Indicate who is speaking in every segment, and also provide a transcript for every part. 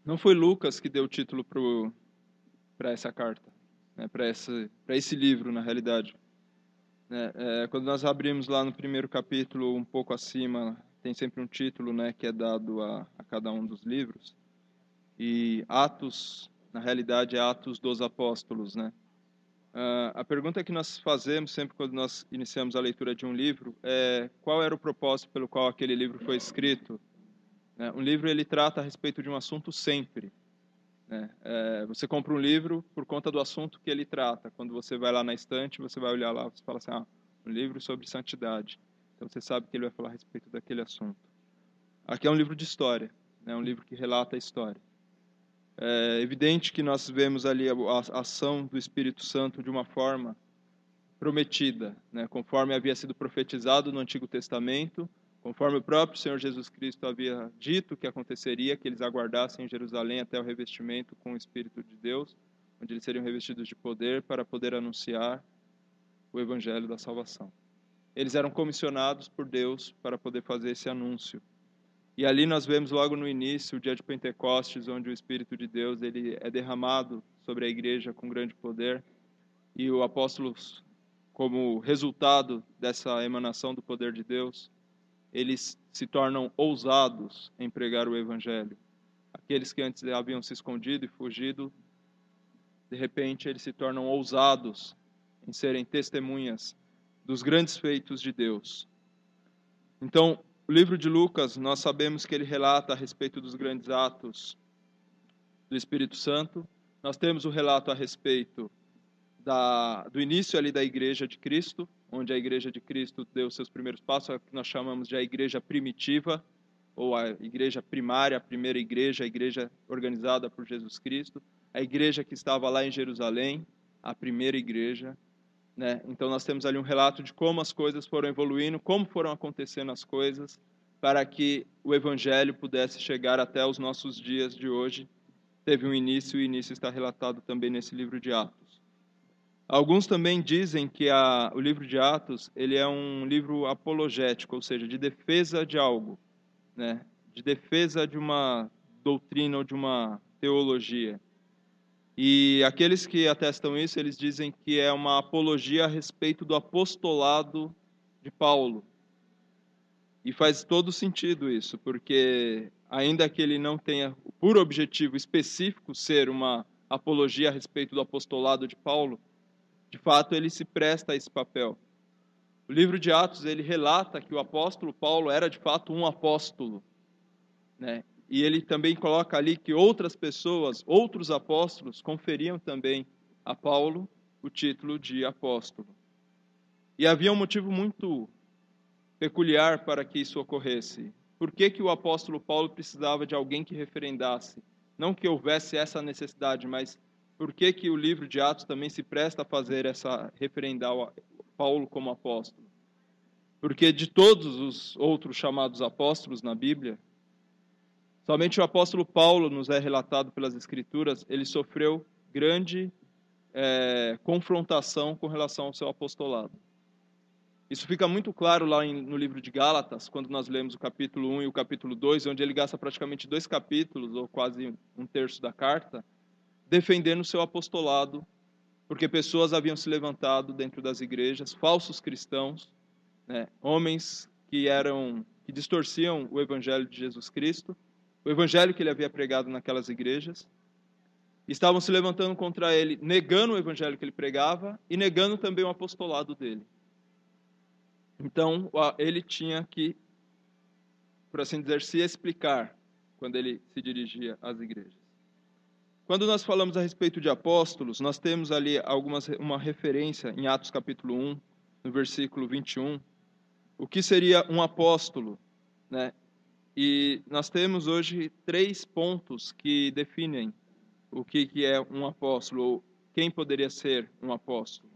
Speaker 1: Não foi Lucas que deu o título para essa carta, né, para esse livro, na realidade. Quando nós abrimos lá no primeiro capítulo, um pouco acima, tem sempre um título, né, que é dado a cada um dos livros. E Atos, na realidade, é Atos dos Apóstolos, né? A pergunta que nós fazemos sempre quando nós iniciamos a leitura de um livro é qual era o propósito pelo qual aquele livro foi escrito, né? Um livro, ele trata a respeito de um assunto sempre, né? Você compra um livro por conta do assunto que ele trata. Quando você vai lá na estante, você vai olhar lá, você fala assim, um livro sobre santidade. Então você sabe que ele vai falar a respeito daquele assunto. Aqui é um livro de história, né? Um livro que relata a história. É evidente que nós vemos ali a ação do Espírito Santo de uma forma prometida, né? Conforme havia sido profetizado no Antigo Testamento, conforme o próprio Senhor Jesus Cristo havia dito que aconteceria, que eles aguardassem em Jerusalém até o revestimento com o Espírito de Deus, onde eles seriam revestidos de poder para poder anunciar o Evangelho da salvação. Eles eram comissionados por Deus para poder fazer esse anúncio. E ali nós vemos logo no início, o dia de Pentecostes, onde o Espírito de Deus ele é derramado sobre a igreja com grande poder. E o apóstolo, como resultado dessa emanação do poder de Deus, eles se tornam ousados em pregar o Evangelho. Aqueles que antes haviam se escondido e fugido, de repente eles se tornam ousados em serem testemunhas dos grandes feitos de Deus. Então, o livro de Lucas, nós sabemos que ele relata a respeito dos grandes atos do Espírito Santo. Nós temos o relato a respeito do início ali da Igreja de Cristo, onde a Igreja de Cristo deu seus primeiros passos, que nós chamamos de a Igreja primitiva, ou a Igreja primária, a primeira igreja, a igreja organizada por Jesus Cristo, a igreja que estava lá em Jerusalém, a primeira igreja, né? Então nós temos ali um relato de como as coisas foram evoluindo, como foram acontecendo as coisas, para que o Evangelho pudesse chegar até os nossos dias de hoje. Teve um início, e o início está relatado também nesse livro de Atos. Alguns também dizem que o livro de Atos ele é um livro apologético, ou seja, de defesa de algo, né? De defesa de uma doutrina ou de uma teologia. E aqueles que atestam isso, eles dizem que é uma apologia a respeito do apostolado de Paulo. E faz todo sentido isso, porque ainda que ele não tenha por objetivo específico ser uma apologia a respeito do apostolado de Paulo, de fato ele se presta a esse papel. O livro de Atos, ele relata que o apóstolo Paulo era de fato um apóstolo, né? E ele também coloca ali que outras pessoas, outros apóstolos, conferiam também a Paulo o título de apóstolo. E havia um motivo muito peculiar para que isso ocorresse. Por que o apóstolo Paulo precisava de alguém que referendasse? Não que houvesse essa necessidade, mas por que o livro de Atos também se presta a fazer essa referendar Paulo como apóstolo? Porque de todos os outros chamados apóstolos na Bíblia, somente o apóstolo Paulo nos é relatado pelas Escrituras, ele sofreu grande confrontação com relação ao seu apostolado. Isso fica muito claro lá no livro de Gálatas, quando nós lemos o capítulo 1 e o capítulo 2, onde ele gasta praticamente 2 capítulos, ou quase um terço da carta, defendendo o seu apostolado, porque pessoas haviam se levantado dentro das igrejas, falsos cristãos, né, homens que distorciam o evangelho de Jesus Cristo, o evangelho que ele havia pregado naquelas igrejas, estavam se levantando contra ele, negando o evangelho que ele pregava e negando também o apostolado dele. Então, ele tinha que, por assim dizer, se explicar quando ele se dirigia às igrejas. Quando nós falamos a respeito de apóstolos, nós temos ali uma referência em Atos capítulo 1, no versículo 21, o que seria um apóstolo, né? E nós temos hoje 3 pontos que definem o que é um apóstolo, ou quem poderia ser um apóstolo,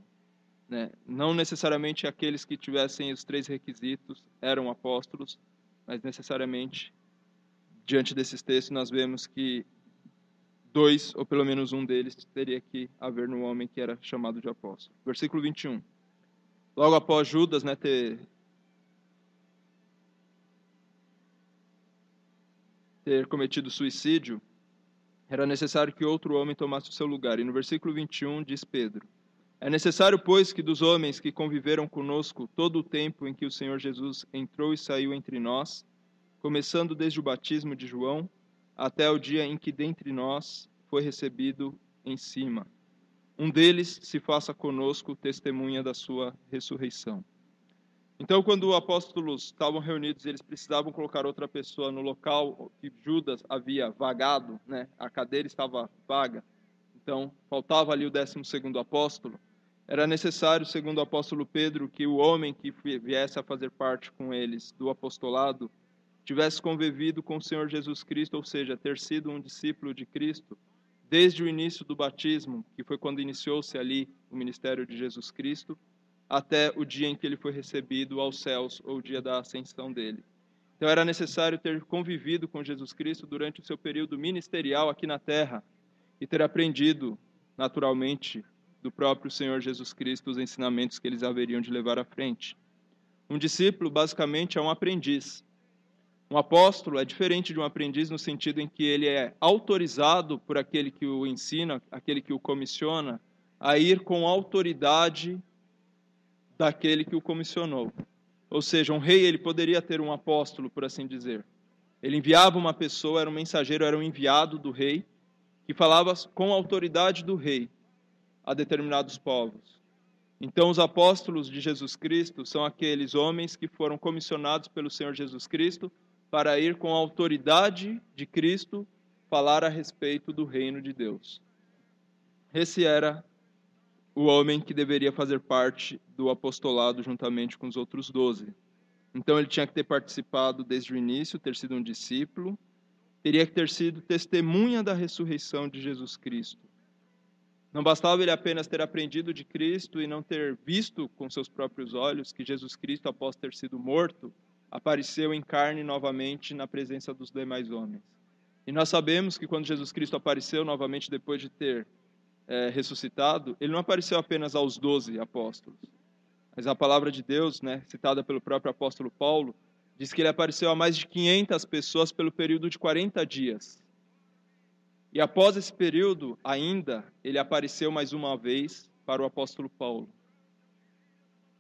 Speaker 1: né? Não necessariamente aqueles que tivessem os 3 requisitos eram apóstolos, mas necessariamente, diante desses textos, nós vemos que 2, ou pelo menos um deles, teria que haver no homem que era chamado de apóstolo. Versículo 21. Logo após Judas, né, ter cometido suicídio, era necessário que outro homem tomasse o seu lugar. E no versículo 21 diz Pedro: é necessário, pois, que dos homens que conviveram conosco todo o tempo em que o Senhor Jesus entrou e saiu entre nós, começando desde o batismo de João, até o dia em que dentre nós foi recebido em cima, um deles se faça conosco testemunha da sua ressurreição. Então, quando os apóstolos estavam reunidos, eles precisavam colocar outra pessoa no local que Judas havia vagado, né? A cadeira estava vaga, então faltava ali o 12º apóstolo. Era necessário, segundo o apóstolo Pedro, que o homem que viesse a fazer parte com eles do apostolado tivesse convivido com o Senhor Jesus Cristo, ou seja, ter sido um discípulo de Cristo, desde o início do batismo, que foi quando iniciou-se ali o ministério de Jesus Cristo, até o dia em que ele foi recebido aos céus, ou o dia da ascensão dele. Então era necessário ter convivido com Jesus Cristo durante o seu período ministerial aqui na terra e ter aprendido, naturalmente, do próprio Senhor Jesus Cristo os ensinamentos que eles haveriam de levar à frente. Um discípulo, basicamente, é um aprendiz. Um apóstolo é diferente de um aprendiz no sentido em que ele é autorizado por aquele que o ensina, aquele que o comissiona, a ir com autoridade daquele que o comissionou. Ou seja, um rei ele poderia ter um apóstolo, por assim dizer. Ele enviava uma pessoa, era um mensageiro, era um enviado do rei, que falava com a autoridade do rei a determinados povos. Então, os apóstolos de Jesus Cristo são aqueles homens que foram comissionados pelo Senhor Jesus Cristo para ir com a autoridade de Cristo falar a respeito do reino de Deus. Esse era o homem que deveria fazer parte do apostolado juntamente com os outros 12. Então ele tinha que ter participado desde o início, ter sido um discípulo, teria que ter sido testemunha da ressurreição de Jesus Cristo. Não bastava ele apenas ter aprendido de Cristo e não ter visto com seus próprios olhos que Jesus Cristo, após ter sido morto, apareceu em carne novamente na presença dos demais homens. E nós sabemos que quando Jesus Cristo apareceu novamente depois de ter ressuscitado, ele não apareceu apenas aos 12 apóstolos. Mas a palavra de Deus, né, citada pelo próprio apóstolo Paulo, diz que ele apareceu a mais de 500 pessoas pelo período de 40 dias. E após esse período, ainda, ele apareceu mais uma vez para o apóstolo Paulo.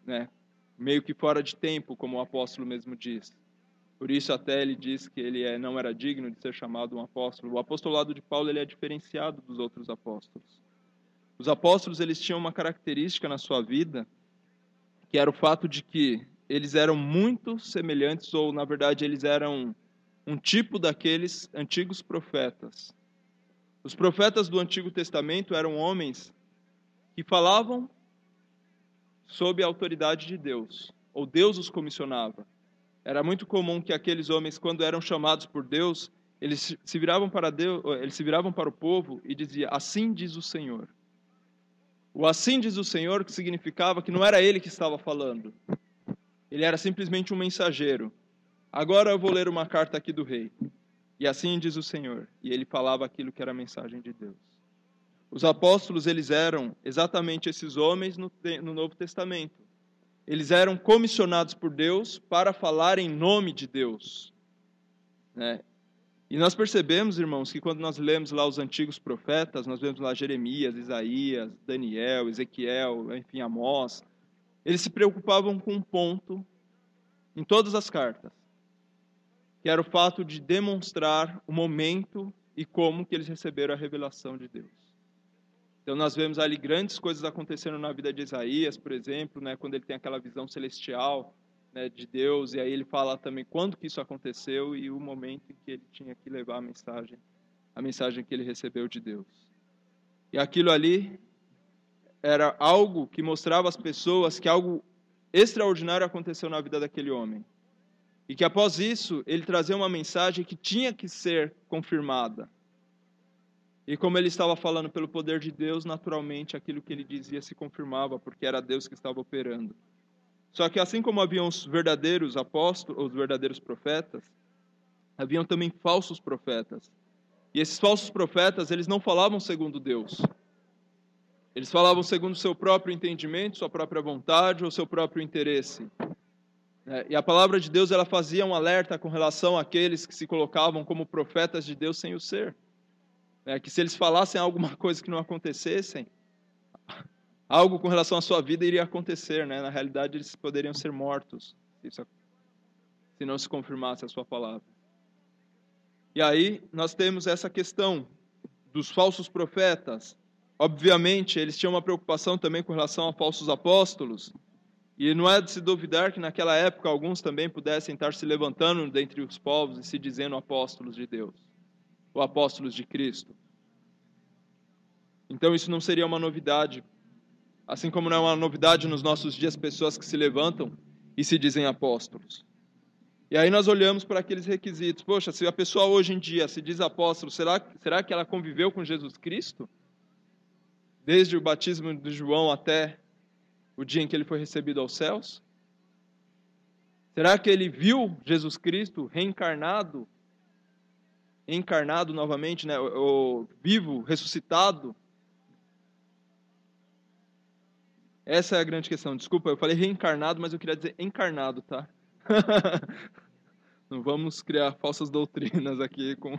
Speaker 1: Né? Meio que fora de tempo, como o apóstolo mesmo diz. Por isso até ele diz que ele não era digno de ser chamado um apóstolo. O apostolado de Paulo ele é diferenciado dos outros apóstolos. Os apóstolos eles tinham uma característica na sua vida, que era o fato de que eles eram muito semelhantes, ou na verdade eles eram um tipo daqueles antigos profetas. Os profetas do Antigo Testamento eram homens que falavam sob a autoridade de Deus, ou Deus os comissionava. Era muito comum que aqueles homens, quando eram chamados por Deus, eles se viravam para Deus, eles se viravam para o povo e diziam: assim diz o Senhor. O assim diz o Senhor, que significava que não era ele que estava falando. Ele era simplesmente um mensageiro. Agora eu vou ler uma carta aqui do rei. E assim diz o Senhor. E ele falava aquilo que era a mensagem de Deus. Os apóstolos, eles eram exatamente esses homens no Novo Testamento. Eles eram comissionados por Deus para falar em nome de Deus. Né? E nós percebemos, irmãos, que quando nós lemos lá os antigos profetas, nós vemos lá Jeremias, Isaías, Daniel, Ezequiel, enfim, Amós, eles se preocupavam com um ponto em todas as cartas, que era o fato de demonstrar o momento e como que eles receberam a revelação de Deus. Então nós vemos ali grandes coisas acontecendo na vida de Isaías, por exemplo, né, quando ele tem aquela visão celestial, né, de Deus, e aí ele fala também quando que isso aconteceu e o momento em que ele tinha que levar a mensagem que ele recebeu de Deus. E aquilo ali era algo que mostrava às pessoas que algo extraordinário aconteceu na vida daquele homem. E que após isso, ele trazia uma mensagem que tinha que ser confirmada. E como ele estava falando pelo poder de Deus, naturalmente aquilo que ele dizia se confirmava, porque era Deus que estava operando. Só que assim como haviam os verdadeiros apóstolos, os verdadeiros profetas, haviam também falsos profetas. E esses falsos profetas, eles não falavam segundo Deus. Eles falavam segundo o seu próprio entendimento, sua própria vontade ou seu próprio interesse. E a palavra de Deus, ela fazia um alerta com relação àqueles que se colocavam como profetas de Deus sem o ser. Que se eles falassem alguma coisa que não acontecessem, algo com relação à sua vida iria acontecer, né? Na realidade, eles poderiam ser mortos se não se confirmasse a sua palavra. E aí nós temos essa questão dos falsos profetas. Obviamente, eles tinham uma preocupação também com relação a falsos apóstolos, e não é de se duvidar que naquela época alguns também pudessem estar se levantando dentre os povos e se dizendo apóstolos de Deus, ou apóstolos de Cristo. Então isso não seria uma novidade, assim como não é uma novidade nos nossos dias pessoas que se levantam e se dizem apóstolos. E aí nós olhamos para aqueles requisitos. Poxa, se a pessoa hoje em dia se diz apóstolo, será que ela conviveu com Jesus Cristo? Desde o batismo de João até o dia em que ele foi recebido aos céus? Será que ele viu Jesus Cristo reencarnado, encarnado novamente, né? O vivo, ressuscitado? Essa é a grande questão. Desculpa, eu falei reencarnado, mas eu queria dizer encarnado, tá? Não vamos criar falsas doutrinas aqui com...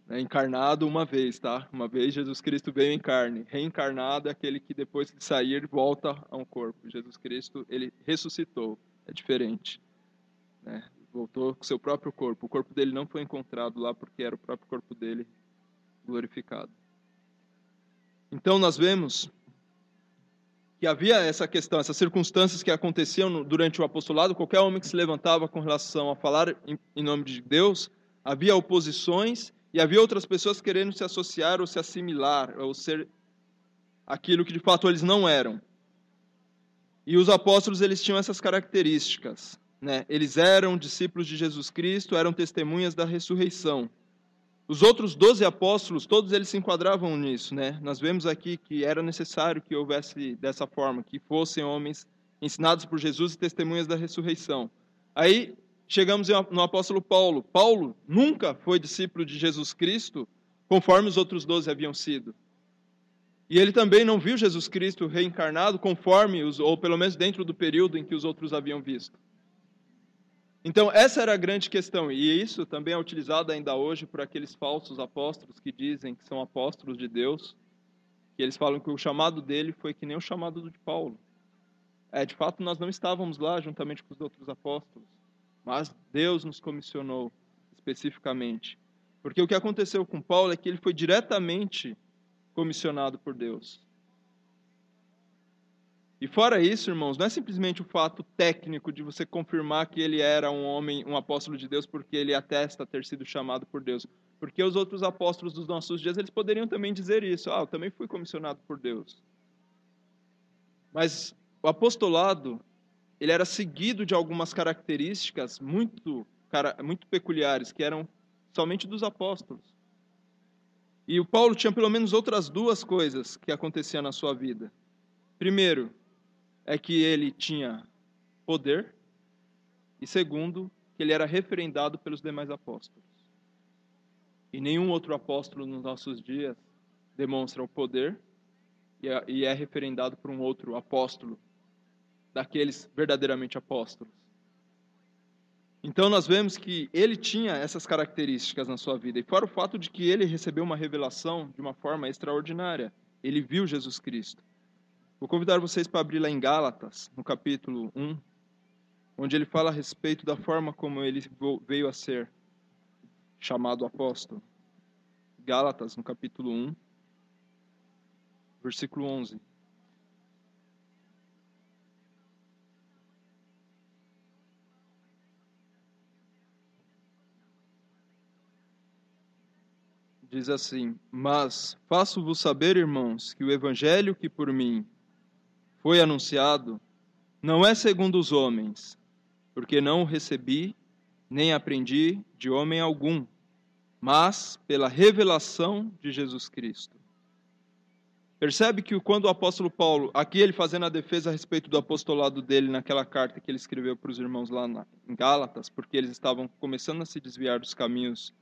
Speaker 1: Encarnado uma vez, tá? Uma vez Jesus Cristo veio em carne. Reencarnado é aquele que depois de sair volta a um corpo. Jesus Cristo, ele ressuscitou. É diferente, né? Voltou com seu próprio corpo. O corpo dele não foi encontrado lá porque era o próprio corpo dele glorificado. Então nós vemos que havia essa questão, essas circunstâncias que aconteciam durante o apostolado. Qualquer homem que se levantava com relação a falar em nome de Deus, havia oposições e havia outras pessoas querendo se associar ou se assimilar, ou ser aquilo que de fato eles não eram. E os apóstolos, eles tinham essas características, né? Eles eram discípulos de Jesus Cristo, eram testemunhas da ressurreição. Os outros 12 apóstolos, todos eles se enquadravam nisso, né? Nós vemos aqui que era necessário que houvesse dessa forma, que fossem homens ensinados por Jesus e testemunhas da ressurreição. Aí chegamos no apóstolo Paulo. Paulo nunca foi discípulo de Jesus Cristo, conforme os outros 12 haviam sido. E ele também não viu Jesus Cristo reencarnado conforme, ou pelo menos dentro do período em que os outros haviam visto. Então, essa era a grande questão, e isso também é utilizado ainda hoje por aqueles falsos apóstolos que dizem que são apóstolos de Deus, que eles falam que o chamado dele foi que nem o chamado de Paulo. De fato, nós não estávamos lá juntamente com os outros apóstolos, mas Deus nos comissionou especificamente. Porque o que aconteceu com Paulo é que ele foi diretamente comissionado por Deus. E fora isso, irmãos, não é simplesmente o fato técnico de você confirmar que ele era um homem, um apóstolo de Deus, porque ele atesta ter sido chamado por Deus. Porque os outros apóstolos dos nossos dias, eles poderiam também dizer isso. Eu também fui comissionado por Deus. Mas o apostolado, ele era seguido de algumas características muito peculiares, que eram somente dos apóstolos. E o Paulo tinha pelo menos outras duas coisas que aconteciam na sua vida. Primeiro, é que ele tinha poder, e segundo, que ele era referendado pelos demais apóstolos. E nenhum outro apóstolo nos nossos dias demonstra o poder e é referendado por um outro apóstolo, daqueles verdadeiramente apóstolos. Então nós vemos que ele tinha essas características na sua vida, e fora o fato de que ele recebeu uma revelação de uma forma extraordinária. Ele viu Jesus Cristo. Vou convidar vocês para abrir lá em Gálatas, no capítulo 1, onde ele fala a respeito da forma como ele veio a ser chamado apóstolo. Gálatas, no capítulo 1, versículo 11. Diz assim: Mas faço-vos saber, irmãos, que o evangelho que por mim foi anunciado não é segundo os homens, porque não o recebi, nem aprendi de homem algum, mas pela revelação de Jesus Cristo. Percebe que quando o apóstolo Paulo, aqui ele fazendo a defesa a respeito do apostolado dele naquela carta que ele escreveu para os irmãos lá em Gálatas, porque eles estavam começando a se desviar dos caminhos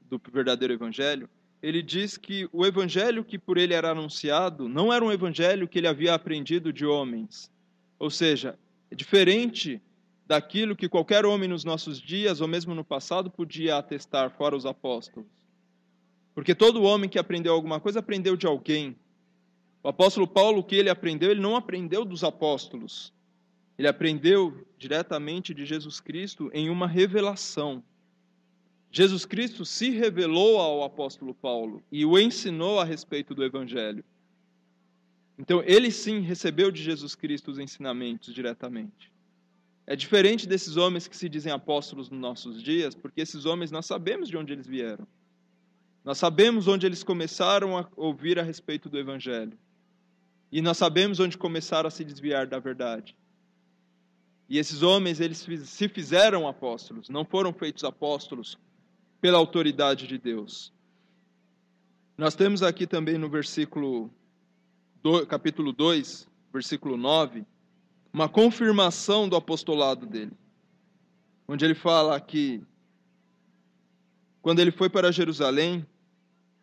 Speaker 1: do verdadeiro evangelho, ele diz que o evangelho que por ele era anunciado não era um evangelho que ele havia aprendido de homens. Ou seja, é diferente daquilo que qualquer homem nos nossos dias, ou mesmo no passado, podia atestar, fora os apóstolos. Porque todo homem que aprendeu alguma coisa, aprendeu de alguém. O apóstolo Paulo, o que ele aprendeu, ele não aprendeu dos apóstolos. Ele aprendeu diretamente de Jesus Cristo em uma revelação. Jesus Cristo se revelou ao apóstolo Paulo e o ensinou a respeito do Evangelho. Então, ele sim recebeu de Jesus Cristo os ensinamentos diretamente. É diferente desses homens que se dizem apóstolos nos nossos dias, porque esses homens nós sabemos de onde eles vieram. Nós sabemos onde eles começaram a ouvir a respeito do Evangelho. E nós sabemos onde começaram a se desviar da verdade. E esses homens, eles se fizeram apóstolos, não foram feitos apóstolos pela autoridade de Deus. Nós temos aqui também no capítulo 2, versículo 9, uma confirmação do apostolado dele, onde ele fala que quando ele foi para Jerusalém,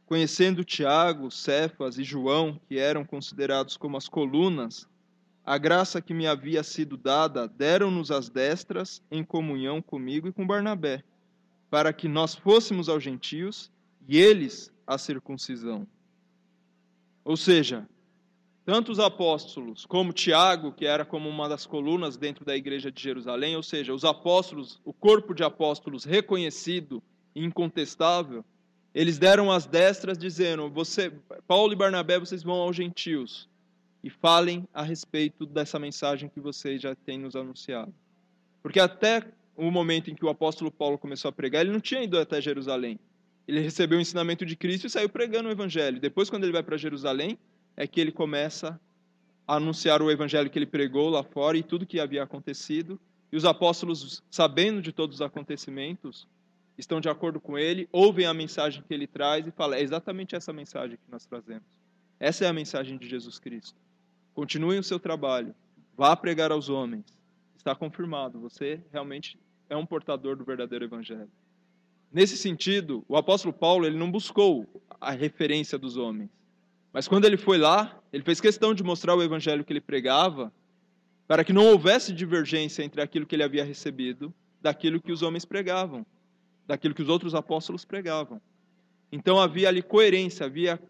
Speaker 1: conhecendo Tiago, Cefas e João, que eram considerados como as colunas, a graça que me havia sido dada, deram-nos as destras em comunhão comigo e com Barnabé, para que nós fôssemos aos gentios e eles a circuncisão. Ou seja, tanto os apóstolos como Tiago, que era como uma das colunas dentro da igreja de Jerusalém, ou seja, os apóstolos, o corpo de apóstolos reconhecido e incontestável, eles deram as destras dizendo, Paulo e Barnabé, vocês vão aos gentios e falem a respeito dessa mensagem que vocês já têm nos anunciado. Porque até o momento em que o apóstolo Paulo começou a pregar, ele não tinha ido até Jerusalém. Ele recebeu o ensinamento de Cristo e saiu pregando o evangelho. Depois, quando ele vai para Jerusalém, é que ele começa a anunciar o evangelho que ele pregou lá fora e tudo que havia acontecido. E os apóstolos, sabendo de todos os acontecimentos, estão de acordo com ele, ouvem a mensagem que ele traz e falam, é exatamente essa mensagem que nós trazemos. Essa é a mensagem de Jesus Cristo. Continuem o seu trabalho. Vá pregar aos homens. Está confirmado. Você realmente é um portador do verdadeiro evangelho. Nesse sentido, o apóstolo Paulo ele não buscou a referência dos homens. Mas quando ele foi lá, ele fez questão de mostrar o evangelho que ele pregava para que não houvesse divergência entre aquilo que ele havia recebido daquilo que os homens pregavam, daquilo que os outros apóstolos pregavam. Então havia ali coerência, havia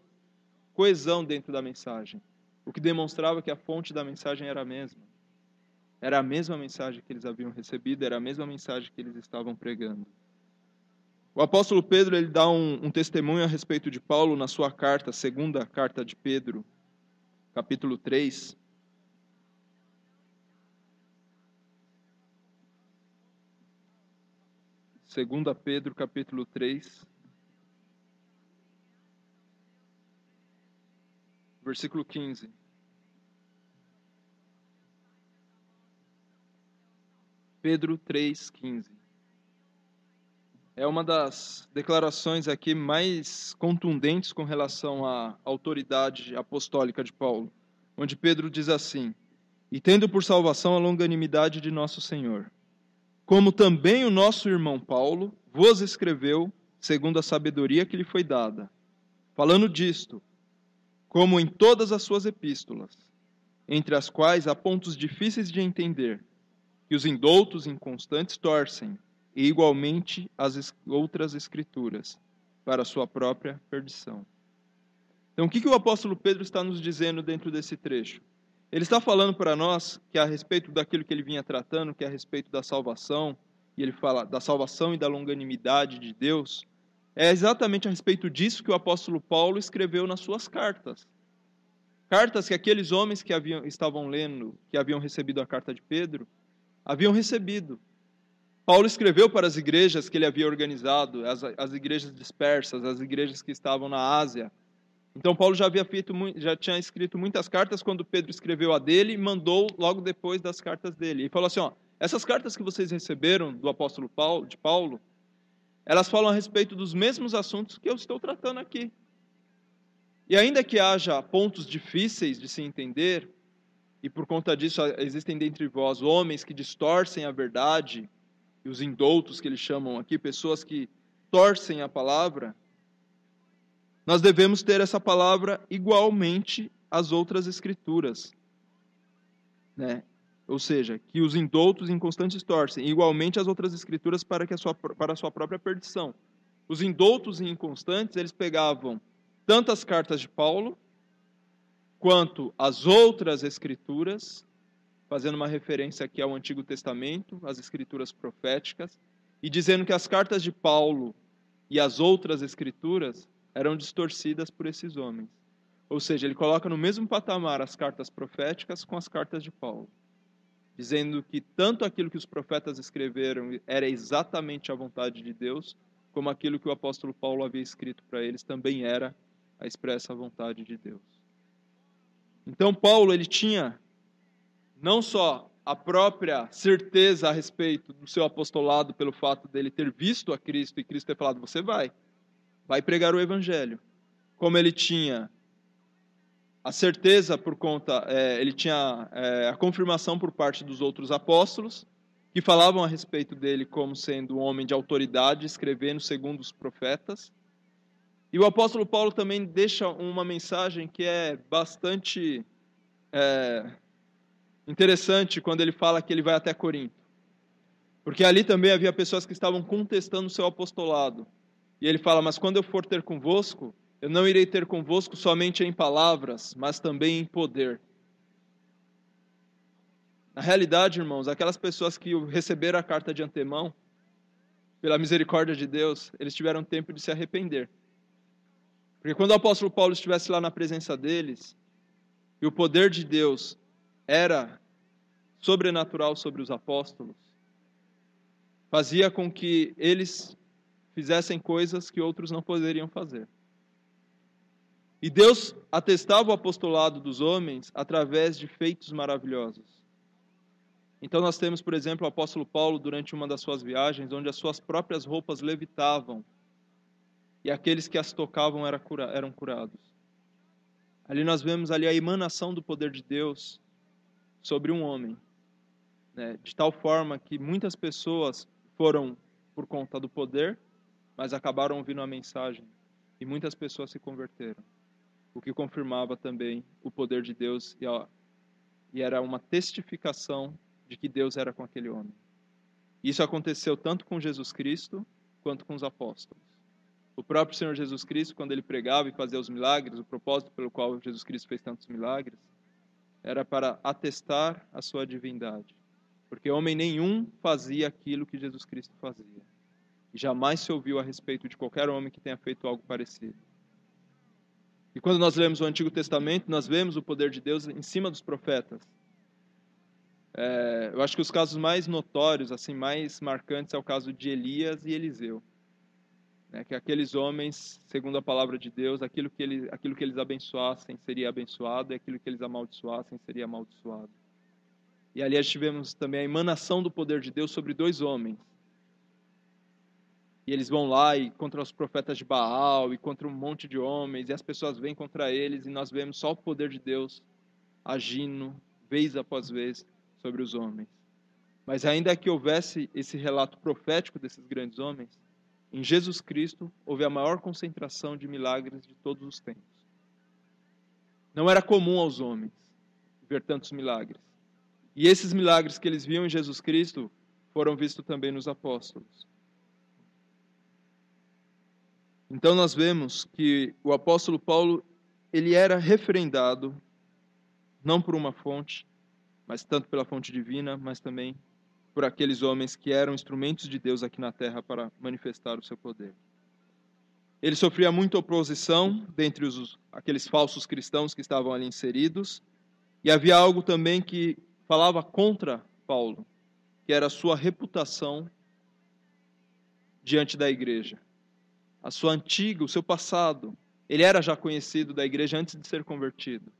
Speaker 1: coesão dentro da mensagem, o que demonstrava que a fonte da mensagem era a mesma. Era a mesma mensagem que eles haviam recebido, era a mesma mensagem que eles estavam pregando. O apóstolo Pedro ele dá um testemunho a respeito de Paulo na sua carta, segunda carta de Pedro, capítulo 3. Segunda Pedro, capítulo 3. Versículo 15. Pedro 3:15. É uma das declarações aqui mais contundentes com relação à autoridade apostólica de Paulo, onde Pedro diz assim, e tendo por salvação a longanimidade de nosso Senhor, como também o nosso irmão Paulo vos escreveu, segundo a sabedoria que lhe foi dada, falando disto, como em todas as suas epístolas, entre as quais há pontos difíceis de entender, que os indoutos inconstantes torcem, e igualmente as outras escrituras, para a sua própria perdição. Então, o que o apóstolo Pedro está nos dizendo dentro desse trecho? Ele está falando para nós que a respeito daquilo que ele vinha tratando, que é a respeito da salvação, e ele fala da salvação e da longanimidade de Deus, é exatamente a respeito disso que o apóstolo Paulo escreveu nas suas cartas. Cartas que aqueles homens que estavam lendo, que haviam recebido a carta de Pedro, haviam recebido. Paulo escreveu para as igrejas que ele havia organizado, as igrejas dispersas, as igrejas que estavam na Ásia. Então Paulo já tinha escrito muitas cartas quando Pedro escreveu a dele e mandou logo depois das cartas dele. E falou assim, essas cartas que vocês receberam do apóstolo Paulo, de Paulo, elas falam a respeito dos mesmos assuntos que eu estou tratando aqui. E ainda que haja pontos difíceis de se entender, e por conta disso existem dentre vós homens que distorcem a verdade, e os indoutos que eles chamam aqui, pessoas que torcem a palavra, nós devemos ter essa palavra igualmente às outras escrituras, né? ou seja, que os indoutos inconstantes torcem, e igualmente as outras escrituras para a sua própria perdição. Os indoutos e inconstantes, eles pegavam tanto as cartas de Paulo, quanto as outras escrituras, fazendo uma referência aqui ao Antigo Testamento, as escrituras proféticas, e dizendo que as cartas de Paulo e as outras escrituras eram distorcidas por esses homens. Ou seja, ele coloca no mesmo patamar as cartas proféticas com as cartas de Paulo, dizendo que tanto aquilo que os profetas escreveram era exatamente a vontade de Deus, como aquilo que o apóstolo Paulo havia escrito para eles também era a expressa vontade de Deus. Então Paulo, ele tinha não só a própria certeza a respeito do seu apostolado pelo fato dele ter visto a Cristo e Cristo ter falado, você vai pregar o evangelho, como ele tinha a certeza por conta, ele tinha a confirmação por parte dos outros apóstolos, que falavam a respeito dele como sendo um homem de autoridade, escrevendo segundo os profetas. E o apóstolo Paulo também deixa uma mensagem que é bastante interessante quando ele fala que ele vai até Corinto. Porque ali também havia pessoas que estavam contestando o seu apostolado. E ele fala, mas quando eu for ter convosco, eu não irei ter convosco somente em palavras, mas também em poder. Na realidade, irmãos, aquelas pessoas que receberam a carta de antemão, pela misericórdia de Deus, eles tiveram tempo de se arrepender. Porque quando o apóstolo Paulo estivesse lá na presença deles, e o poder de Deus era sobrenatural sobre os apóstolos, fazia com que eles fizessem coisas que outros não poderiam fazer. E Deus atestava o apostolado dos homens através de feitos maravilhosos. Então nós temos, por exemplo, o apóstolo Paulo durante uma das suas viagens, onde as suas próprias roupas levitavam e aqueles que as tocavam eram curados. Ali nós vemos ali a emanação do poder de Deus sobre um homem, né? De tal forma que muitas pessoas foram por conta do poder, mas acabaram ouvindo a mensagem e muitas pessoas se converteram, o que confirmava também o poder de Deus e era uma testificação de que Deus era com aquele homem. Isso aconteceu tanto com Jesus Cristo quanto com os apóstolos. O próprio Senhor Jesus Cristo, quando ele pregava e fazia os milagres, o propósito pelo qual Jesus Cristo fez tantos milagres, era para atestar a sua divindade. Porque homem nenhum fazia aquilo que Jesus Cristo fazia. E jamais se ouviu a respeito de qualquer homem que tenha feito algo parecido. E quando nós lemos o Antigo Testamento, nós vemos o poder de Deus em cima dos profetas. Eu acho que os casos mais notórios, assim, mais marcantes, é o caso de Elias e Eliseu. Que aqueles homens, segundo a palavra de Deus, aquilo que eles abençoassem seria abençoado, e aquilo que eles amaldiçoassem seria amaldiçoado. E ali tivemos também a emanação do poder de Deus sobre dois homens. E eles vão lá e contra os profetas de Baal e contra um monte de homens, e as pessoas vêm contra eles, e nós vemos só o poder de Deus agindo, vez após vez, sobre os homens. Mas ainda que houvesse esse relato profético desses grandes homens, em Jesus Cristo houve a maior concentração de milagres de todos os tempos. Não era comum aos homens ver tantos milagres. E esses milagres que eles viam em Jesus Cristo foram vistos também nos apóstolos. Então nós vemos que o apóstolo Paulo, ele era referendado não por uma fonte, mas tanto pela fonte divina, mas também por aqueles homens que eram instrumentos de Deus aqui na terra para manifestar o seu poder. Ele sofria muita oposição dentre aqueles falsos cristãos que estavam ali inseridos, e havia algo também que falava contra Paulo, que era a sua reputação diante da igreja. A sua antiga, o seu passado. Ele era já conhecido da igreja antes de ser convertido.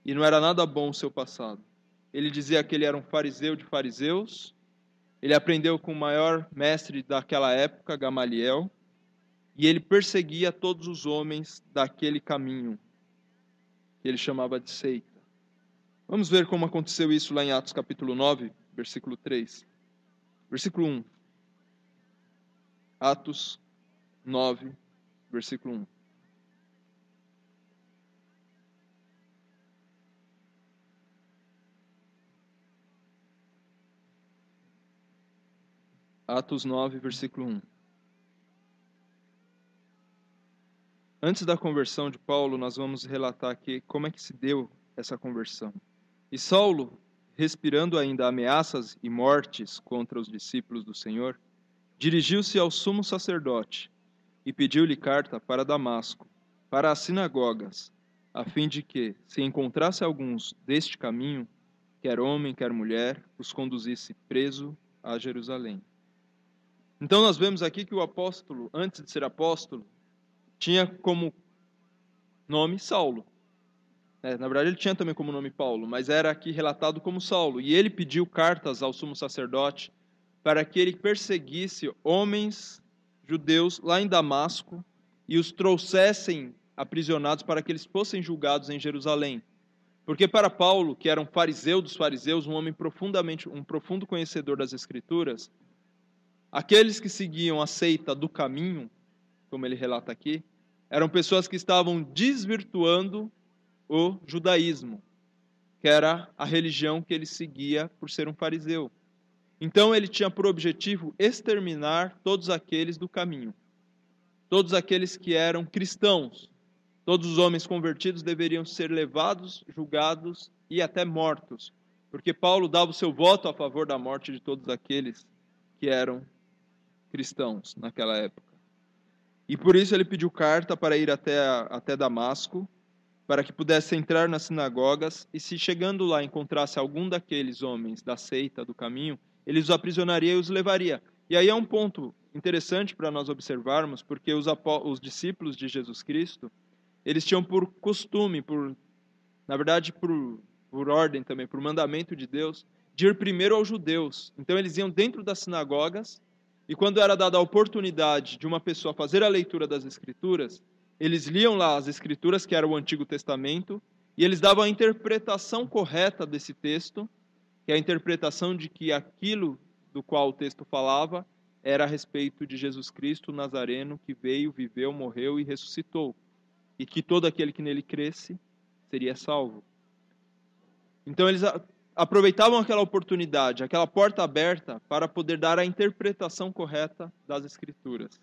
Speaker 1: E não era nada bom o seu passado. Ele dizia que ele era um fariseu de fariseus. Ele aprendeu com o maior mestre daquela época, Gamaliel. E ele perseguia todos os homens daquele caminho, que ele chamava de seita. Vamos ver como aconteceu isso lá em Atos capítulo 9, versículo 3. Versículo 1. Atos 9, versículo 1. Atos 9, versículo 1. Antes da conversão de Paulo, nós vamos relatar aqui como é que se deu essa conversão. E Saulo, respirando ainda ameaças e mortes contra os discípulos do Senhor, dirigiu-se ao sumo sacerdote e pediu-lhe carta para Damasco, para as sinagogas, a fim de que, se encontrasse alguns deste caminho, quer homem, quer mulher, os conduzisse preso a Jerusalém. Então nós vemos aqui que o apóstolo, antes de ser apóstolo, tinha como nome Saulo. Na verdade, ele tinha também como nome Paulo, mas era aqui relatado como Saulo. E ele pediu cartas ao sumo sacerdote para que ele perseguisse homens judeus lá em Damasco e os trouxessem aprisionados para que eles fossem julgados em Jerusalém. Porque para Paulo, que era um fariseu dos fariseus, um homem um profundo conhecedor das Escrituras, aqueles que seguiam a seita do caminho, como ele relata aqui, eram pessoas que estavam desvirtuando o judaísmo, que era a religião que ele seguia por ser um fariseu. Então ele tinha por objetivo exterminar todos aqueles do caminho, todos aqueles que eram cristãos. Todos os homens convertidos deveriam ser levados, julgados e até mortos, porque Paulo dava o seu voto a favor da morte de todos aqueles que eram cristãos naquela época. E por isso ele pediu carta para ir até Damasco, para que pudesse entrar nas sinagogas, e se chegando lá encontrasse algum daqueles homens da seita do caminho, ele os aprisionaria e os levaria. E aí é um ponto interessante para nós observarmos, porque os discípulos de Jesus Cristo, eles tinham por costume, na verdade por ordem também, por mandamento de Deus, de ir primeiro aos judeus. Então eles iam dentro das sinagogas, e quando era dada a oportunidade de uma pessoa fazer a leitura das Escrituras, eles liam lá as Escrituras, que era o Antigo Testamento, e eles davam a interpretação correta desse texto, que é a interpretação de que aquilo do qual o texto falava era a respeito de Jesus Cristo, o Nazareno, que veio, viveu, morreu e ressuscitou, e que todo aquele que nele cresce seria salvo. Então eles aproveitavam aquela oportunidade, aquela porta aberta, para poder dar a interpretação correta das Escrituras.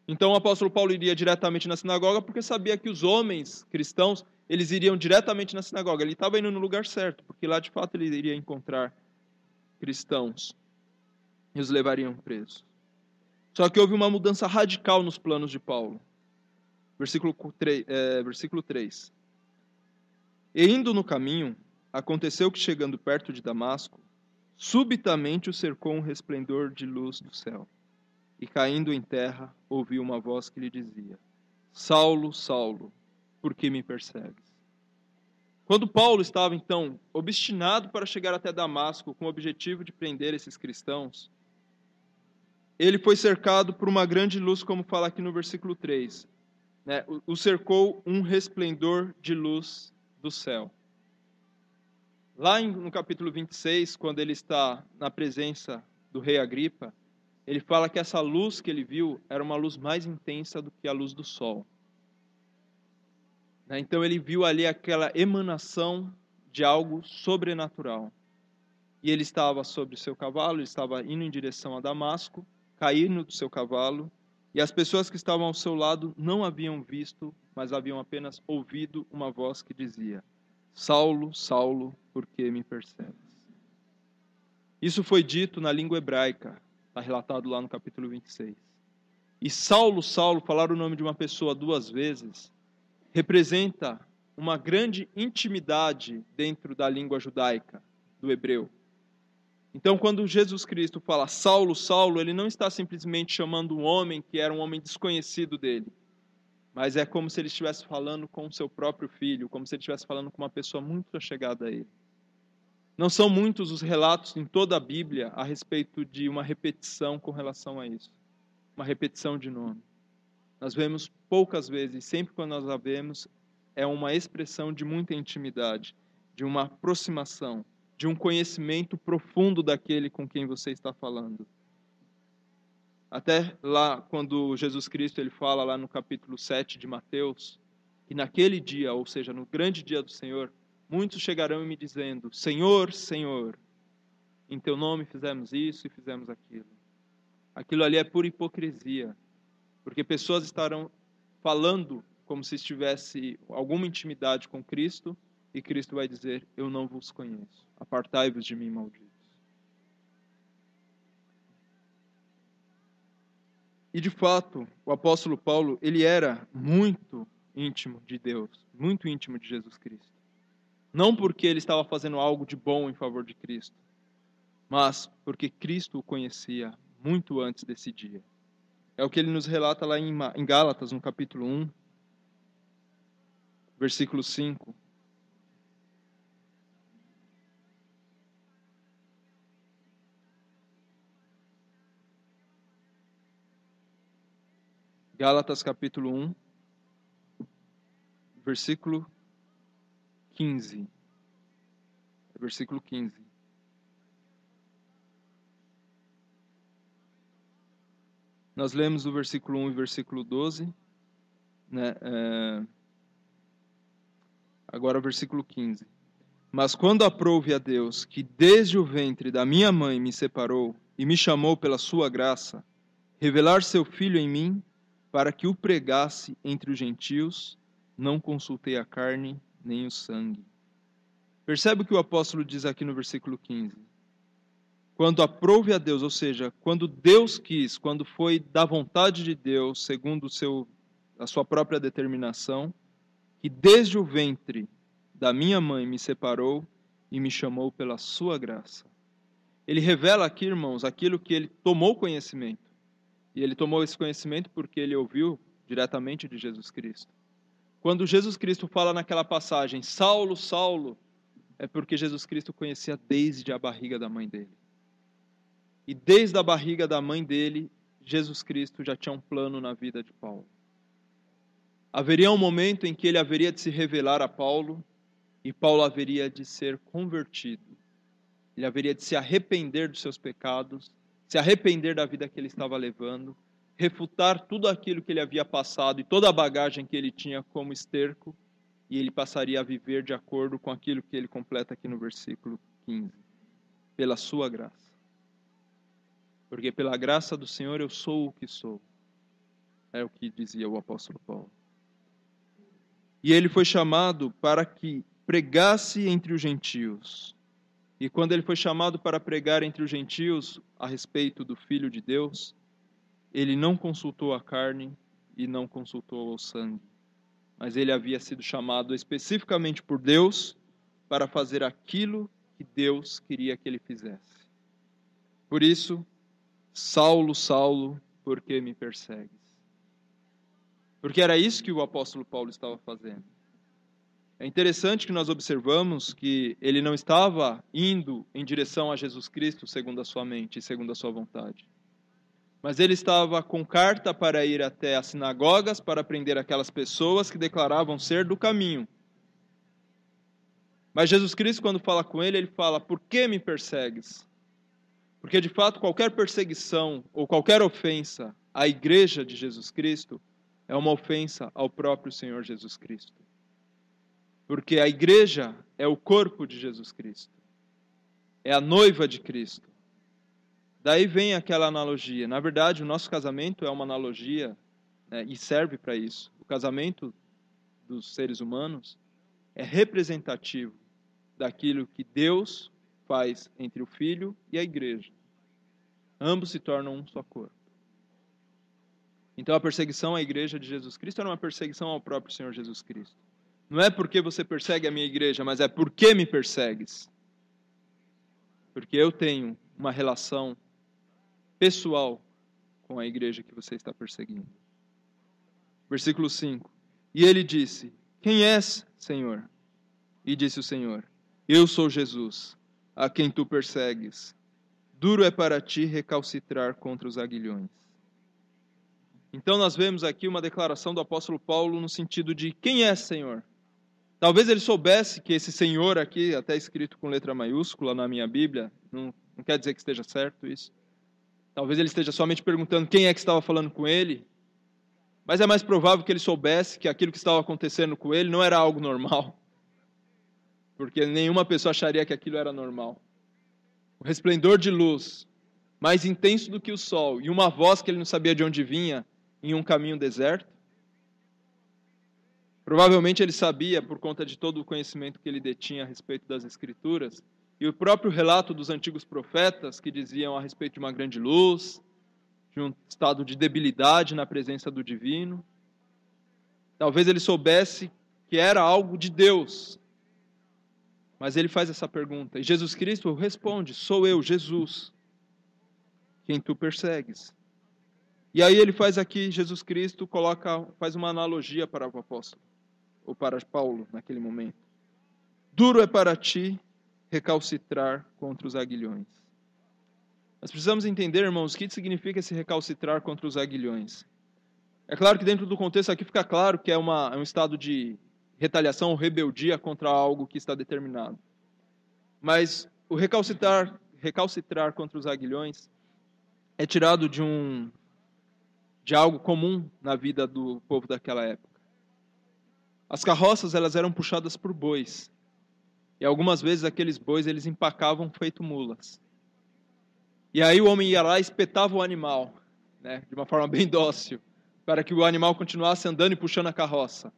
Speaker 1: Então o apóstolo Paulo iria diretamente na sinagoga porque sabia que os homens cristãos, eles iriam diretamente na sinagoga. Ele estava indo no lugar certo, porque lá de fato ele iria encontrar cristãos e os levariam presos. Só que houve uma mudança radical nos planos de Paulo. Versículo 3. E indo no caminho, aconteceu que chegando perto de Damasco, subitamente o cercou um resplendor de luz do céu. E caindo em terra, ouviu uma voz que lhe dizia: Saulo, Saulo, por que me persegues? Quando Paulo estava, então, obstinado para chegar até Damasco com o objetivo de prender esses cristãos, ele foi cercado por uma grande luz, como fala aqui no versículo 3. O cercou um resplendor de luz do céu. Lá no capítulo 26, quando ele está na presença do rei Agripa, ele fala que essa luz que ele viu era uma luz mais intensa do que a luz do sol. Então ele viu ali aquela emanação de algo sobrenatural. E ele estava sobre o seu cavalo, ele estava indo em direção a Damasco, caindo do seu cavalo, e as pessoas que estavam ao seu lado não haviam visto, mas haviam apenas ouvido uma voz que dizia: Saulo, Saulo, por que me persegues? Isso foi dito na língua hebraica, está relatado lá no capítulo 26. E Saulo, Saulo, falar o nome de uma pessoa duas vezes, representa uma grande intimidade dentro da língua judaica, do hebreu. Então, quando Jesus Cristo fala Saulo, Saulo, ele não está simplesmente chamando um homem que era um homem desconhecido dele, mas é como se ele estivesse falando com o seu próprio filho, como se ele estivesse falando com uma pessoa muito chegada a ele. Não são muitos os relatos em toda a Bíblia a respeito de uma repetição com relação a isso. Uma repetição de nome. Nós vemos poucas vezes, sempre quando nós a vemos, é uma expressão de muita intimidade, de uma aproximação, de um conhecimento profundo daquele com quem você está falando. Até lá, quando Jesus Cristo ele fala lá no capítulo 7 de Mateus, que naquele dia, ou seja, no grande dia do Senhor, muitos chegarão me dizendo: Senhor, Senhor, em teu nome fizemos isso e fizemos aquilo. Aquilo ali é pura hipocrisia, porque pessoas estarão falando como se estivesse alguma intimidade com Cristo, e Cristo vai dizer: eu não vos conheço, apartai-vos de mim, malditos. E de fato, o apóstolo Paulo, ele era muito íntimo de Deus, muito íntimo de Jesus Cristo. Não porque ele estava fazendo algo de bom em favor de Cristo, mas porque Cristo o conhecia muito antes desse dia. É o que ele nos relata lá em Gálatas, no capítulo 1, versículo 5. Gálatas capítulo 1, versículo 15. Versículo 15. Nós lemos o versículo 1 e versículo 12, né? Agora o versículo 15. Mas quando aprouve a Deus, que desde o ventre da minha mãe me separou e me chamou pela sua graça, revelar seu Filho em mim, para que o pregasse entre os gentios, não consultei a carne nem o sangue. Percebe o que o apóstolo diz aqui no versículo 15? Quando aprouve a Deus, ou seja, quando Deus quis, quando foi da vontade de Deus, segundo a sua própria determinação, que desde o ventre da minha mãe me separou e me chamou pela sua graça. Ele revela aqui, irmãos, aquilo que ele tomou conhecimento. E ele tomou esse conhecimento porque ele ouviu diretamente de Jesus Cristo. Quando Jesus Cristo fala naquela passagem, Saulo, Saulo, é porque Jesus Cristo conhecia desde a barriga da mãe dele. E desde a barriga da mãe dele, Jesus Cristo já tinha um plano na vida de Paulo. Haveria um momento em que ele haveria de se revelar a Paulo, e Paulo haveria de ser convertido. Ele haveria de se arrepender dos seus pecados, se arrepender da vida que ele estava levando, refutar tudo aquilo que ele havia passado e toda a bagagem que ele tinha como esterco, e ele passaria a viver de acordo com aquilo que ele completa aqui no versículo 15. Pela sua graça. Porque pela graça do Senhor eu sou o que sou. É o que dizia o apóstolo Paulo. E ele foi chamado para que pregasse entre os gentios. E quando ele foi chamado para pregar entre os gentios a respeito do Filho de Deus, ele não consultou a carne e não consultou o sangue. Mas ele havia sido chamado especificamente por Deus para fazer aquilo que Deus queria que ele fizesse. Por isso, Saulo, Saulo, por que me persegues? Porque era isso que o apóstolo Paulo estava fazendo. É interessante que nós observamos que ele não estava indo em direção a Jesus Cristo segundo a sua mente e segundo a sua vontade. Mas ele estava com carta para ir até as sinagogas para prender aquelas pessoas que declaravam ser do caminho. Mas Jesus Cristo, quando fala com ele, ele fala: por que me persegues? Porque de fato qualquer perseguição ou qualquer ofensa à igreja de Jesus Cristo é uma ofensa ao próprio Senhor Jesus Cristo. Porque a igreja é o corpo de Jesus Cristo. É a noiva de Cristo. Daí vem aquela analogia. Na verdade, o nosso casamento é uma analogia, né, e serve para isso. O casamento dos seres humanos é representativo daquilo que Deus faz entre o Filho e a igreja. Ambos se tornam um só corpo. Então a perseguição à igreja de Jesus Cristo era uma perseguição ao próprio Senhor Jesus Cristo. Não é porque você persegue a minha igreja, mas é porque me persegues. Porque eu tenho uma relação pessoal com a igreja que você está perseguindo. Versículo 5. E ele disse: quem és, Senhor? E disse o Senhor: eu sou Jesus, a quem tu persegues. Duro é para ti recalcitrar contra os aguilhões. Então nós vemos aqui uma declaração do apóstolo Paulo no sentido de: quem é, Senhor? Talvez ele soubesse que esse Senhor aqui, até escrito com letra maiúscula na minha Bíblia, não quer dizer que esteja certo isso. Talvez ele esteja somente perguntando quem é que estava falando com ele. Mas é mais provável que ele soubesse que aquilo que estava acontecendo com ele não era algo normal. Porque nenhuma pessoa acharia que aquilo era normal. O resplendor de luz mais intenso do que o sol, e uma voz que ele não sabia de onde vinha, em um caminho deserto? Provavelmente ele sabia, por conta de todo o conhecimento que ele detinha a respeito das Escrituras, e o próprio relato dos antigos profetas, que diziam a respeito de uma grande luz, de um estado de debilidade na presença do divino. Talvez ele soubesse que era algo de Deus. Mas ele faz essa pergunta. E Jesus Cristo responde: sou eu, Jesus, quem tu persegues. E aí ele faz aqui, Jesus Cristo faz uma analogia para o apóstolo, ou para Paulo naquele momento. Duro é para ti recalcitrar contra os aguilhões. Nós precisamos entender, irmãos, o que significa esse recalcitrar contra os aguilhões. É claro que dentro do contexto aqui fica claro que é um estado de retaliação ou rebeldia contra algo que está determinado. Mas o recalcitrar contra os aguilhões é tirado de algo comum na vida do povo daquela época. As carroças, elas eram puxadas por bois. E algumas vezes aqueles bois eles empacavam feito mulas. E aí o homem ia lá e espetava o animal, né, de uma forma bem dócil, para que o animal continuasse andando e puxando a carroça.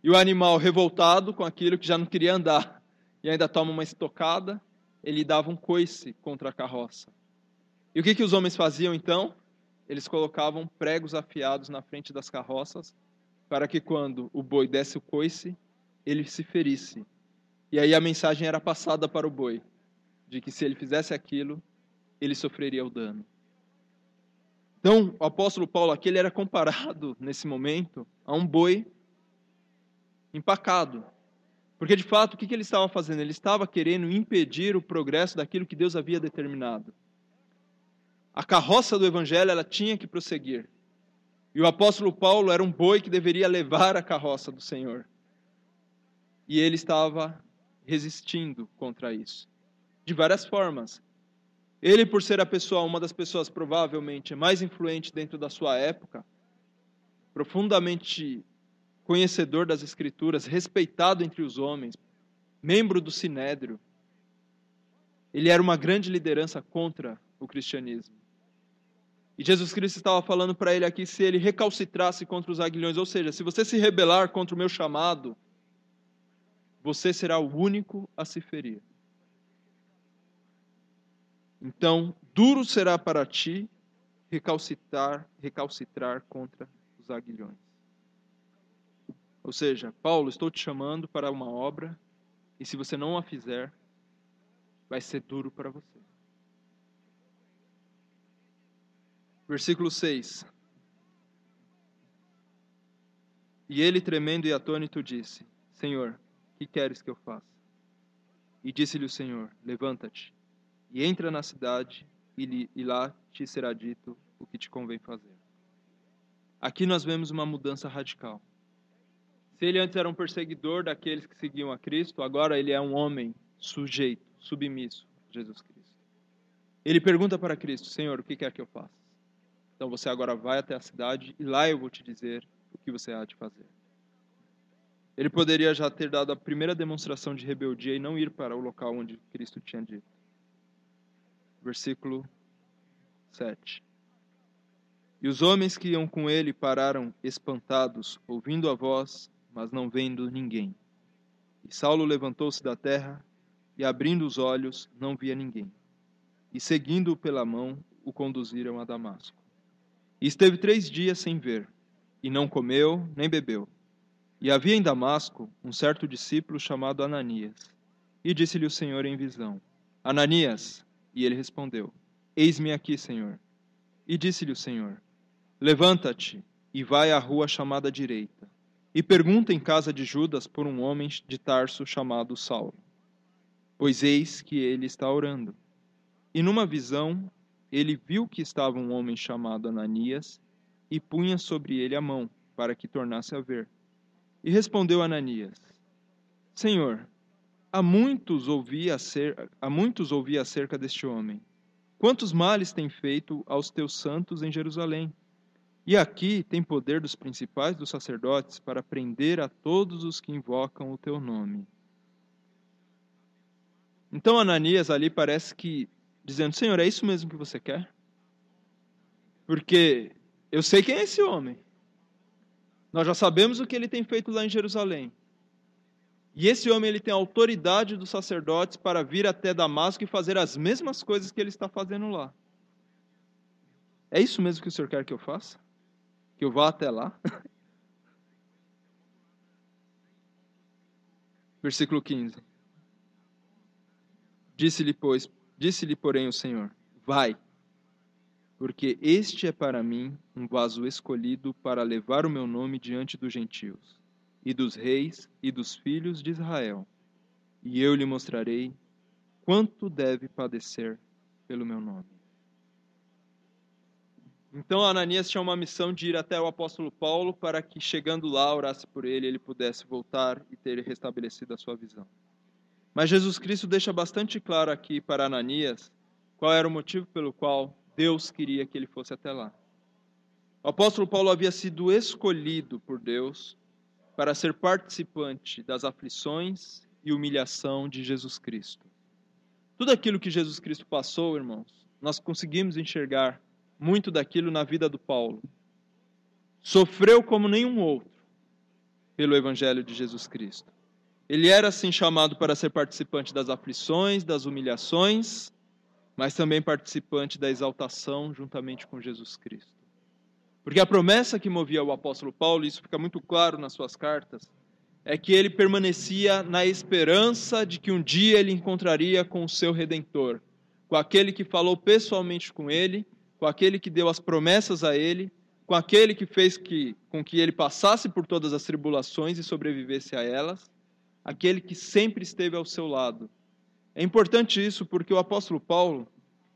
Speaker 1: E o animal, revoltado com aquilo, que já não queria andar, e ainda toma uma estocada, ele dava um coice contra a carroça. E o que os homens faziam então? Eles colocavam pregos afiados na frente das carroças, para que quando o boi desse o coice, ele se ferisse. E aí a mensagem era passada para o boi, de que se ele fizesse aquilo, ele sofreria o dano. Então, o apóstolo Paulo aqui, ele era comparado, nesse momento, a um boi empacado. Porque, de fato, o que ele estava fazendo? Ele estava querendo impedir o progresso daquilo que Deus havia determinado. A carroça do evangelho, ela tinha que prosseguir. E o apóstolo Paulo era um boi que deveria levar a carroça do Senhor. E ele estava resistindo contra isso. De várias formas. Ele, por ser uma das pessoas provavelmente mais influente dentro da sua época, profundamente conhecedor das Escrituras, respeitado entre os homens, membro do Sinédrio, ele era uma grande liderança contra o cristianismo. E Jesus Cristo estava falando para ele aqui, se ele recalcitrasse contra os aguilhões, ou seja, se você se rebelar contra o meu chamado, você será o único a se ferir. Então, duro será para ti recalcitrar contra os aguilhões. Ou seja, Paulo, estou te chamando para uma obra, e se você não a fizer, vai ser duro para você. Versículo 6. E ele, tremendo e atônito, disse: Senhor, que queres que eu faça? E disse-lhe o Senhor: Levanta-te, e entra na cidade, e lá te será dito o que te convém fazer. Aqui nós vemos uma mudança radical. Se ele antes era um perseguidor daqueles que seguiam a Cristo, agora ele é um homem sujeito, submisso a Jesus Cristo. Ele pergunta para Cristo: Senhor, o que quer que eu faça? Então você agora vai até a cidade e lá eu vou te dizer o que você há de fazer. Ele poderia já ter dado a primeira demonstração de rebeldia e não ir para o local onde Cristo tinha dito. Versículo 7. E os homens que iam com ele pararam espantados, ouvindo a voz, mas não vendo ninguém. E Saulo levantou-se da terra e, abrindo os olhos, não via ninguém. E, seguindo-o pela mão, o conduziram a Damasco. E esteve 3 dias sem ver, e não comeu nem bebeu. E havia em Damasco um certo discípulo chamado Ananias. E disse-lhe o Senhor em visão: Ananias. E ele respondeu: Eis-me aqui, Senhor. E disse-lhe o Senhor: Levanta-te e vai à rua chamada Direita, e pergunta em casa de Judas por um homem de Tarso chamado Saulo. Pois eis que ele está orando. E numa visão, ele viu que estava um homem chamado Ananias, e punha sobre ele a mão, para que tornasse a ver. E respondeu Ananias: Senhor, há muitos ouvi acerca deste homem. Quantos males tem feito aos teus santos em Jerusalém? E aqui tem poder dos principais dos sacerdotes para prender a todos os que invocam o teu nome. Então Ananias ali parece que dizendo: Senhor, é isso mesmo que você quer? Porque eu sei quem é esse homem. Nós já sabemos o que ele tem feito lá em Jerusalém. E esse homem ele tem a autoridade dos sacerdotes para vir até Damasco e fazer as mesmas coisas que ele está fazendo lá. É isso mesmo que o Senhor quer que eu faça? Que eu vá até lá? Versículo 15. Disse-lhe, porém, o Senhor: Vai, porque este é para mim um vaso escolhido para levar o meu nome diante dos gentios, e dos reis e dos filhos de Israel. E eu lhe mostrarei quanto deve padecer pelo meu nome. Então Ananias tinha uma missão de ir até o apóstolo Paulo para que, chegando lá, orasse por ele, ele pudesse voltar e ter restabelecido a sua visão. Mas Jesus Cristo deixa bastante claro aqui para Ananias qual era o motivo pelo qual Deus queria que ele fosse até lá. O apóstolo Paulo havia sido escolhido por Deus para ser participante das aflições e humilhação de Jesus Cristo. Tudo aquilo que Jesus Cristo passou, irmãos, nós conseguimos enxergar muito daquilo na vida do Paulo. Sofreu como nenhum outro pelo Evangelho de Jesus Cristo. Ele era, assim, chamado para ser participante das aflições, das humilhações, mas também participante da exaltação juntamente com Jesus Cristo. Porque a promessa que movia o apóstolo Paulo, e isso fica muito claro nas suas cartas, é que ele permanecia na esperança de que um dia ele encontraria com o seu Redentor, com aquele que falou pessoalmente com ele, com aquele que deu as promessas a ele, com aquele que fez com que ele passasse por todas as tribulações e sobrevivesse a elas, aquele que sempre esteve ao seu lado. É importante isso porque o apóstolo Paulo,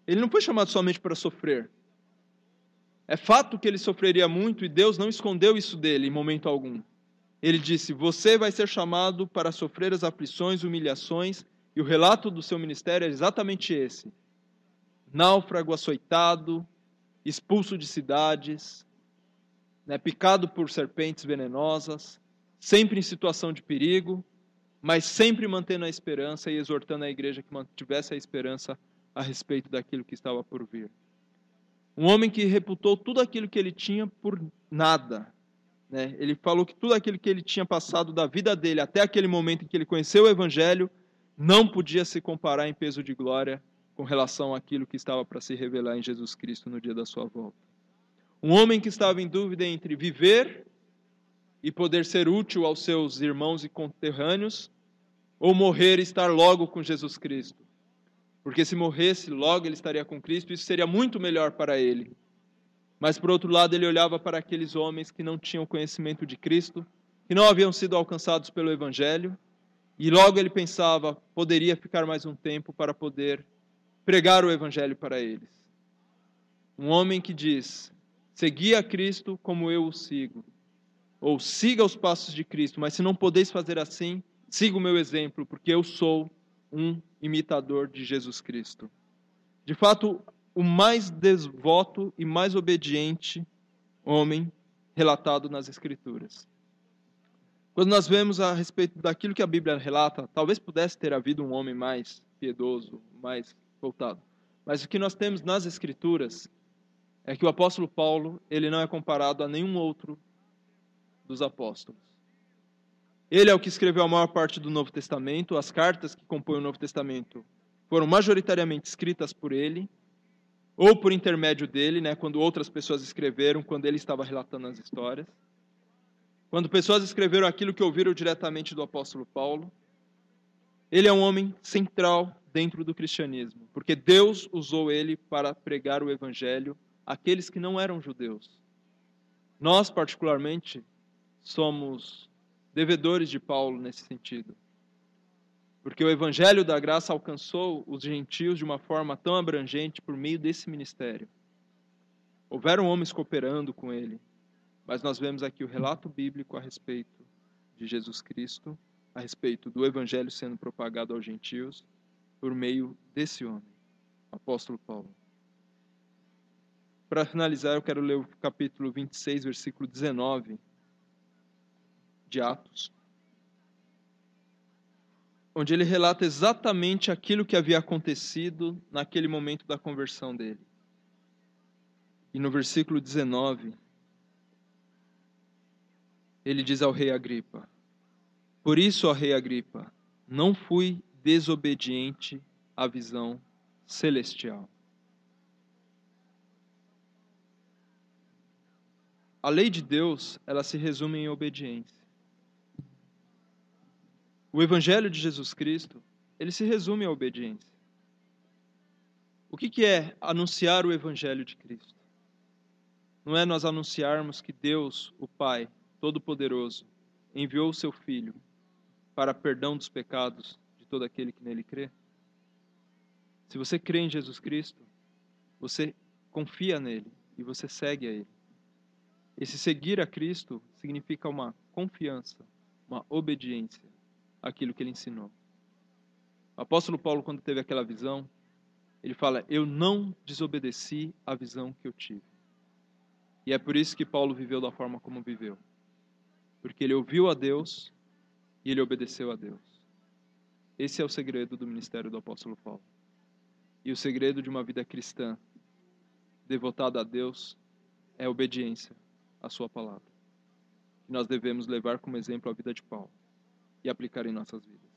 Speaker 1: ele não foi chamado somente para sofrer. É fato que ele sofreria muito e Deus não escondeu isso dele em momento algum. Ele disse: você vai ser chamado para sofrer as aflições, humilhações, e o relato do seu ministério é exatamente esse: náufrago, açoitado, expulso de cidades, picado por serpentes venenosas, sempre em situação de perigo, mas sempre mantendo a esperança e exortando a igreja que mantivesse a esperança a respeito daquilo que estava por vir. Um homem que reputou tudo aquilo que ele tinha por nada. Ele falou que tudo aquilo que ele tinha passado da vida dele até aquele momento em que ele conheceu o Evangelho não podia se comparar em peso de glória com relação àquilo que estava para se revelar em Jesus Cristo no dia da sua volta. Um homem que estava em dúvida entre viver e poder ser útil aos seus irmãos e conterrâneos, ou morrer e estar logo com Jesus Cristo. Porque se morresse, logo ele estaria com Cristo, isso seria muito melhor para ele. Mas, por outro lado, ele olhava para aqueles homens que não tinham conhecimento de Cristo, que não haviam sido alcançados pelo Evangelho, e logo ele pensava, poderia ficar mais um tempo para poder pregar o Evangelho para eles. Um homem que diz: segui a Cristo como eu o sigo, ou siga os passos de Cristo, mas se não podeis fazer assim, siga o meu exemplo, porque eu sou um imitador de Jesus Cristo. De fato, o mais devoto e mais obediente homem relatado nas Escrituras. Quando nós vemos a respeito daquilo que a Bíblia relata, talvez pudesse ter havido um homem mais piedoso, mais voltado. Mas o que nós temos nas Escrituras é que o apóstolo Paulo, ele não é comparado a nenhum outro dos apóstolos. Ele é o que escreveu a maior parte do Novo Testamento. As cartas que compõem o Novo Testamento foram majoritariamente escritas por ele, ou por intermédio dele, quando outras pessoas escreveram, quando ele estava relatando as histórias. Quando pessoas escreveram aquilo que ouviram diretamente do apóstolo Paulo. Ele é um homem central dentro do cristianismo, porque Deus usou ele para pregar o evangelho àqueles que não eram judeus. Nós, particularmente, somos devedores de Paulo nesse sentido. Porque o evangelho da graça alcançou os gentios de uma forma tão abrangente por meio desse ministério. Houveram homens cooperando com ele, mas nós vemos aqui o relato bíblico a respeito de Jesus Cristo, a respeito do evangelho sendo propagado aos gentios por meio desse homem, apóstolo Paulo. Para finalizar, eu quero ler o capítulo 26, versículo 19 de Atos. onde ele relata exatamente aquilo que havia acontecido naquele momento da conversão dele. E no versículo 19, ele diz ao rei Agripa: por isso, ó rei Agripa, não fui desobediente à visão celestial. A lei de Deus, ela se resume em obediência. O evangelho de Jesus Cristo, ele se resume à obediência. O que é anunciar o evangelho de Cristo? Não é nós anunciarmos que Deus, o Pai Todo-Poderoso, enviou o seu Filho para perdão dos pecados de todo aquele que nele crê? Se você crê em Jesus Cristo, você confia nele e você segue a ele. Esse seguir a Cristo significa uma confiança, uma obediência àquilo que ele ensinou. O apóstolo Paulo, quando teve aquela visão, ele fala: eu não desobedeci à visão que eu tive. E é por isso que Paulo viveu da forma como viveu. Porque ele ouviu a Deus e ele obedeceu a Deus. Esse é o segredo do ministério do apóstolo Paulo. E o segredo de uma vida cristã devotada a Deus é a obediência à sua palavra. E nós devemos levar como exemplo a vida de Paulo e aplicar em nossas vidas.